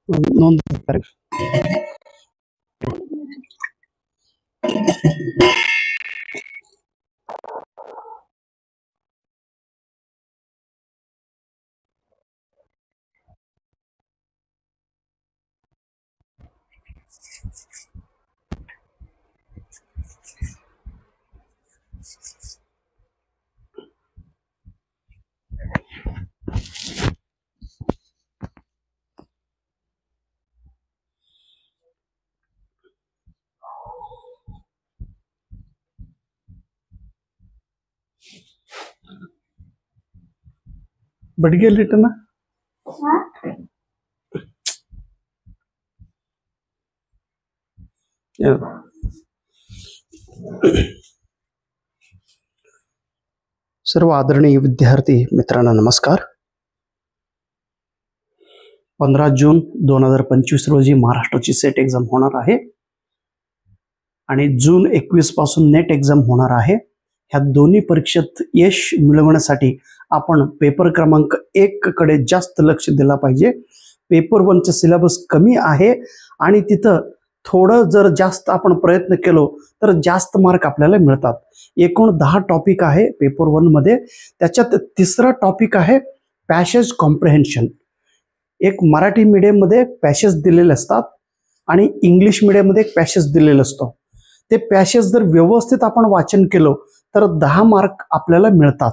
नोंद बडगे लिटर ना सर्व आदरणीय विद्यार्थी मित्रांनो नमस्कार. 15 जून 2025 रोजी महाराष्ट्राची सेट एक्झाम होणार आहे आणि जून 21 पासून नेट एक्झाम होणार आहे. ह्या दोन्ही परीक्षेत यश मिळवण्यासाठी आपण पेपर क्रमांक 1 कडे जास्त लक्ष दिला पाहिजे. पेपर 1 चा सिलेबस कमी आहे आणि तिथं थोडं जर जास्त आपण प्रयत्न केलो तर जास्त मार्क आपल्याला मिळतात. एकूण 10 टॉपिक आहे पेपर 1 मध्ये. त्याच्यात तिसरा टॉपिक आहे पॅसेज कॉम्प्रिहेन्शन. एक मराठी मीडियम मध्ये पॅसेज दिलेले असतात आणि इंग्लिश मीडियम मध्ये एक पॅसेज दिलेला असतो. ते पॅसेज जर व्यवस्थित आपण वाचन केलं तर 10 मार्क आपल्याला मिळतात.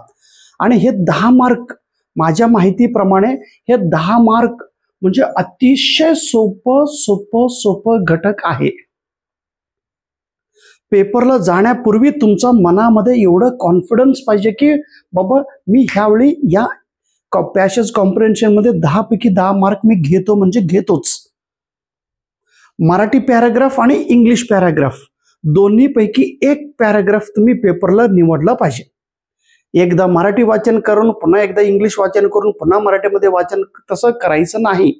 आणि हे 10 मार्क माझ्या माहितीप्रमाणे हे 10 मार्क म्हणजे अतिशय सोपं घटक आहे. पेपरला जाण्यापूर्वी तुमच्या मनामध्ये एवढं कॉन्फिडन्स पाहिजे की बाबा मी ह्यावेळी या पॅसेज कॉम्प्रिहेन्शन मध्ये 10 पैकी 10 मार्क मी घेतो म्हणजे घेतोच. मराठी पॅराग्राफ आणि इंग्लिश पॅराग्राफ दोन्ही पैकी एक पॅराग्राफ तुम्ही पेपरला निवडला पाहिजे. एकदा मराठी वाचन करून पुन्हा एकदा इंग्लिश वाचन करून पुन्हा मराठीमध्ये वाचन तसं करायचं नाही.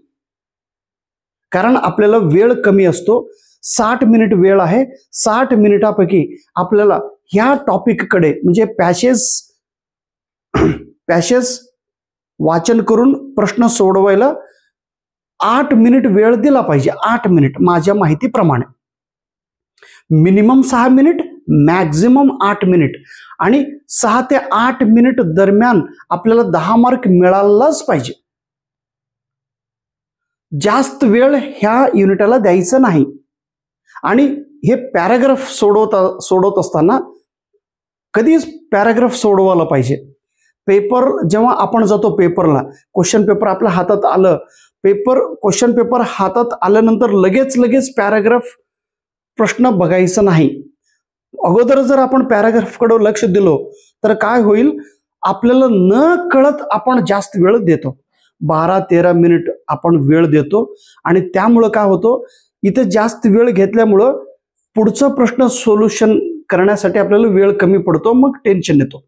कारण आपल्याला वेळ कमी असतो. 60 मिनिट वेळ आहे. 60 मिनिटापैकी आपल्याला ह्या टॉपिककडे म्हणजे पॅसेज वाचन करून प्रश्न सोडवायला 8 मिनिट वेळ दिला पाहिजे. 8 मिनिट माझ्या माहितीप्रमाणे. मिनिमम 6 मिनिट, मॅक्झिमम 8 मिनिट आणि 6 ते 8 मिनिट दरम्यान आपल्याला 10 मार्क मिळालाच पाहिजे. जास्त वेळ ह्या युनिटला द्यायचं नाही. आणि हे पॅराग्राफ सोडवत असताना कधीच पॅराग्राफ सोडवायला पाहिजे. पेपर जेव्हा आपण जातो पेपरला, क्वेश्चन पेपर आपल्या हातात आलं, क्वेश्चन पेपर हातात आल्यानंतर लगेच पॅराग्राफ प्रश्न बघायचा नाही. अगोदर जर आपण पॅराग्राफकडे लक्ष दिलो तर काय होईल, आपल्याला न कळत आपण जास्त वेळ देतो. 12-13 मिनिट आपण वेळ देतो आणि त्यामुळं काय होतं, इथे जास्त वेळ घेतल्यामुळं पुढचा प्रश्न सोल्युशन करण्यासाठी आपल्याला वेळ कमी पडतो, मग टेन्शन येतो.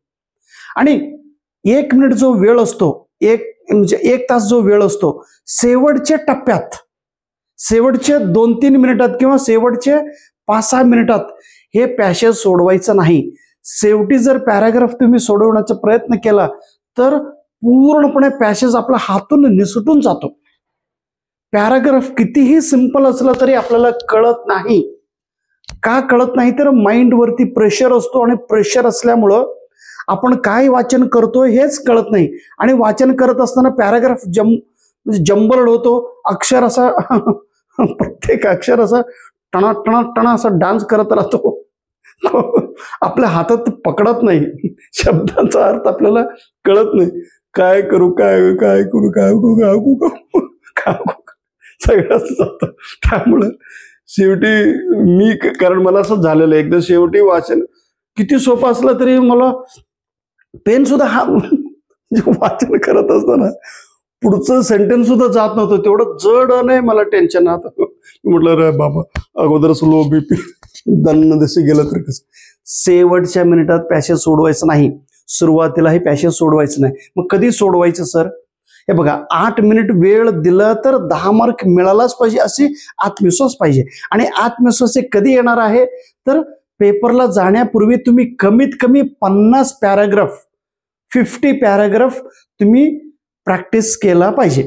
आणि 1 मिनिट जो वेळ असतो, म्हणजे 1 तास जो वेळ असतो, शेवटच्या टप्प्यात, शेवटच्या 2-3 मिनिटात किंवा शेवटच्या 5-6 मिनिटात हे पॅसेज सोडवायचं नाही. शेवटी जर पॅराग्राफ तुम्ही सोडवण्याचा प्रयत्न केला तर पूर्णपणे पॅसेज आपल्या हातून निसटून जातो. पॅराग्राफ कितीही सिंपल असलं तरी आपल्याला कळत नाही. का कळत नाही तर माइंड वरती प्रेशर असतो आणि प्रेशर असल्यामुळं आपण काय वाचन करतोय हेच कळत नाही. आणि वाचन करत असताना पॅराग्राफ जंबल्ड होतो. अक्षर असा प्रत्येक अक्षर असा टणा असा डान्स करत राहतो. आपल्या हातात पकडत नाही. शब्दांचा अर्थ आपल्याला कळत नाही. काय करू सगळंच जातं. त्यामुळं शेवटी कारण मला असं झालेलं एकदा, शेवटी वाचन किती सोपं असलं तरी मला पेन सुद्धा वाचन करत असताना पुढचं सेंटेन्स सुद्धा जात नव्हतं. तेवढं जड नाही मला टेन्शन आता. म्हटलं रे बाबा अगोदरच लो बीपी दन्न दिसे गेलं तर कसं. शेवटच्या मिनिटात पॅसेज सोडवायचं नाही. सुरुवातीला हे पॅसेज सोडवायचं नाही. मग कधी सोडवायचं सर? हे बघा, 8 मिनिट वेळ दिला तर 10 मार्क मिळालाच पाहिजे असे आत्मविश्वास पाहिजे. आणि आत्मविश्वास कधी येणार आहे तर पेपरला जाण्यापूर्वी तुम्ही कमीत कमी 50 पॅराग्राफ 50 पॅराग्राफ तुम्ही प्रॅक्टिस केला पाहिजे.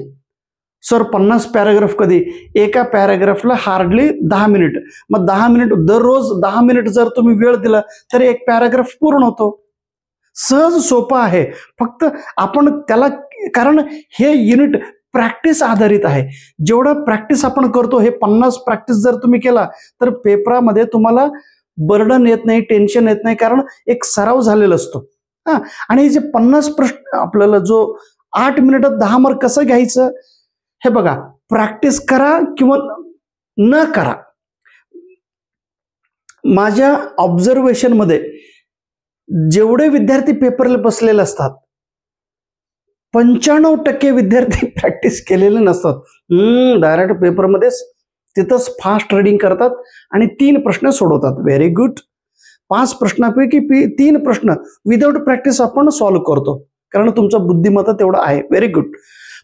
सर 50 पॅराग्राफ कधी? एका पॅराग्राफला हार्डली 10 मिनिट. मग 10 मिनिट दररोज 10 मिनिट जर तुम्ही वेळ दिला तर एक पॅराग्राफ पूर्ण होतो. सहज सोपं आहे. फक्त आपण त्याला, कारण हे युनिट प्रॅक्टिस आधारित आहे. जेवढं प्रॅक्टिस आपण करतो, हे 50 प्रॅक्टिस जर तुम्ही केला तर पेपरामध्ये तुम्हाला बर्डन येत नाही, टेन्शन येत नाही, कारण एक सराव झालेला असतो. आणि हे जे 50 प्रश्न आपल्याला जो 8 मिनिटात 10 मार्क कसं घ्यायचं, हे बघा, प्रॅक्टिस करा किंवा न करा. माझ्या ऑब्झर्वेशन मध्ये जेवढे विद्यार्थी पेपरला बसलेले असतात, 95% विद्यार्थी प्रॅक्टिस केलेले नसतात. डायरेक्ट पेपरमध्येच तिथंच फास्ट रीडिंग करतात आणि 3 प्रश्न सोडवतात. Very good. 5 प्रश्नापैकी 3 प्रश्न विदाउट प्रॅक्टिस आपण सॉल्व्ह करतो, कारण तुमचा बुद्धिमत्ता तेवढा आहे. Very good.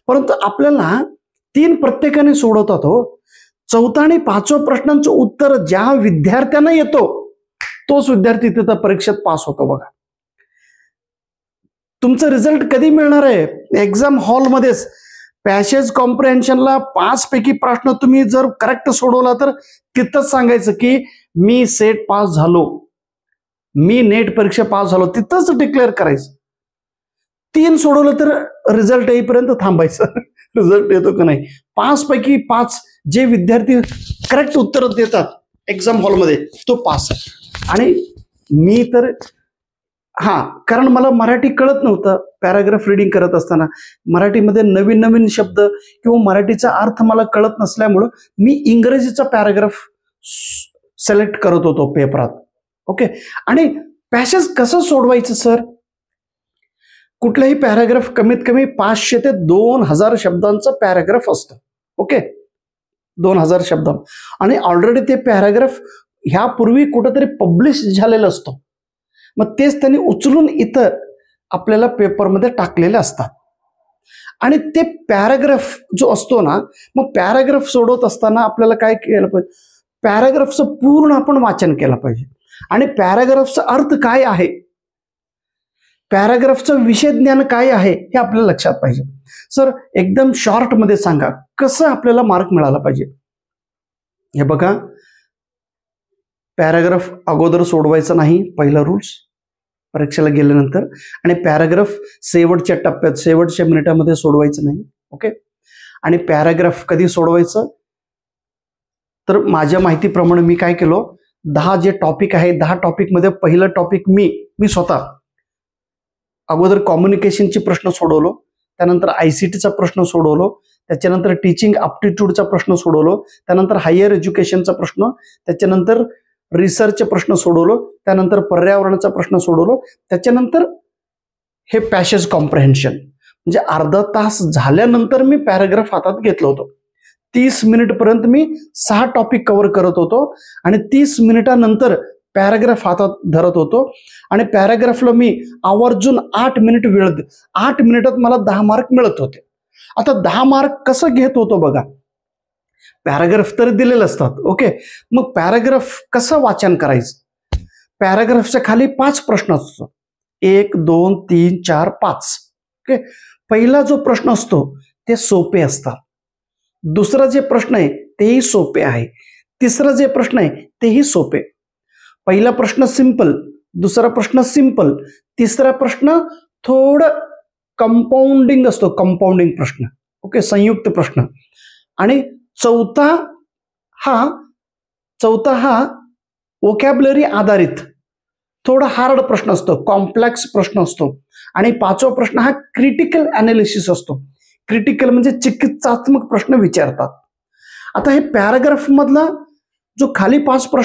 परंतु आपल्याला 3 प्रत्येकाने सोडवतात हो. 4था आणि 5व्या प्रश्नांचं उत्तर ज्या विद्यार्थ्यांना येतो तोच विद्यार्थी तिथं परीक्षेत पास होतो. बघा, तुमचं रिझल्ट कधी मिळणार आहे? एक्झाम हॉलमध्येच. पॅसेज कॉम्प्रिहेन्शनला 5 पैकी प्रश्न तुम्ही जर करेक्ट सोडवला तर तिथंच सांगायचं की मी सेट पास झालो, मी नेट परीक्षा पास झालो, तिथंच डिक्लेअर करायचं. 3 सोडवलं तर रिझल्ट येईपर्यंत थांबायचं. रिझल्ट येतो का नाही. 5 पैकी 5 जे विद्यार्थी करेक्ट उत्तर देतात एक्झाम हॉलमध्ये तो पास आहे. आणि मी तर कारण मला मराठी कळत नव्हतं. पॅराग्राफ रिडिंग करत असताना मराठीमध्ये नवीन नवीन शब्द किंवा मराठीचा अर्थ मला कळत नसल्यामुळं मी इंग्रजीचा पॅराग्राफ सिलेक्ट करत होतो पेपरात. ओके. आणि पॅसेज कसं सोडवायचं सर? कुठलाही पॅराग्राफ कमीत कमी 500 ते 2000 शब्दांचा पॅराग्राफ असतं. ओके, 2000 शब्द. आणि ऑलरेडी ते पॅराग्राफ ह्यापूर्वी कुठेतरी पब्लिश झालेलं असतो. मग तेच त्यांनी उचलून इथं आपल्याला पेपरमध्ये टाकलेले असतात. आणि ते पॅराग्राफ जो असतो ना, मग पॅराग्राफ सोडवत असताना आपल्याला काय केलं पाहिजे? पॅराग्राफचं पूर्ण आपण वाचन केलं पाहिजे. आणि पॅराग्राफचा अर्थ काय आहे, पॅराग्राफचं विषय ज्ञान काय आहे हे आपल्याला लक्षात पाहिजे. सर एकदम शॉर्ट मध्ये सांगा कसं आपल्याला मार्क मिळाला पाहिजे. हे बघा, पॅराग्राफ अगोदर सोडवायचा नाही, पहिला रूल्स परीक्षेला गेल्यानंतर. आणि पॅराग्राफ शेवटच्या टप्प्यात, शेवटच्या मिनिटामध्ये सोडवायचं नाही. ओके. आणि पॅराग्राफ कधी सोडवायचं तर माझ्या माहितीप्रमाणे मी काय केलो, 10 जे टॉपिक आहे 10 टॉपिकमध्ये पहिलं टॉपिक मी स्वतः अगोदर कम्युनिकेशनचे प्रश्न सोडवलो, त्यानंतर ICTचा प्रश्न सोडवलो, त्याच्यानंतर टीचिंग अप्टिट्यूडचा प्रश्न सोडवलो, त्यानंतर हायर एज्युकेशनचा प्रश्न, त्याच्यानंतर रिसर्चचे प्रश्न सोडवलो, त्यानंतर पर्यावरणाचा प्रश्न सोडवलो, त्याच्यानंतर हे पॅसेज कॉम्प्रिहेन्शन. म्हणजे अर्धा तास झाल्यानंतर मी पॅराग्राफ हातात घेतलं होतं. 30 मिनिटपर्यंत मी 6 टॉपिक कव्हर करत होतो आणि 30 मिनिटानंतर पॅराग्राफ हातात धरत होतो. आणि पॅराग्राफला मी आवर्जून 8 मिनिट वेळ, 8 मिनिटात मला 10 मार्क मिळत होते. आता 10 मार्क कसं घेत होतो बघा, पॅराग्राफ तर दिलेले असतात. ओके. मग पॅराग्राफ कसं वाचन करायचं? पॅराग्राफच्या खाली 5 प्रश्न असतो, 1 2 3 4 5. ओके. पहिला जो प्रश्न असतो ते सोपे असतात, दुसरा जे प्रश्न आहे तेही सोपे आहे, तिसरा जे प्रश्न आहे तेही सोपे. पहिला प्रश्न सिंपल, दुसरा प्रश्न सिंपल, तिसरा प्रश्न थोडं कंपाऊंडिंग असतो, कंपाऊंडिंग प्रश्न. ओके, संयुक्त प्रश्न. आणि चौथा हा वोकॅब्युलरी आधारित थोडा हार्ड प्रश्न असतो, कॉम्प्लेक्स प्रश्न असतो. आणि 5वा प्रश्न हा क्रिटिकल अनालिसिस असतो. क्रिटिकल म्हणजे चिकित्सात्मक प्रश्न विचारतात. आता हे पॅराग्राफ मधला जो खाली 5 प्रश्न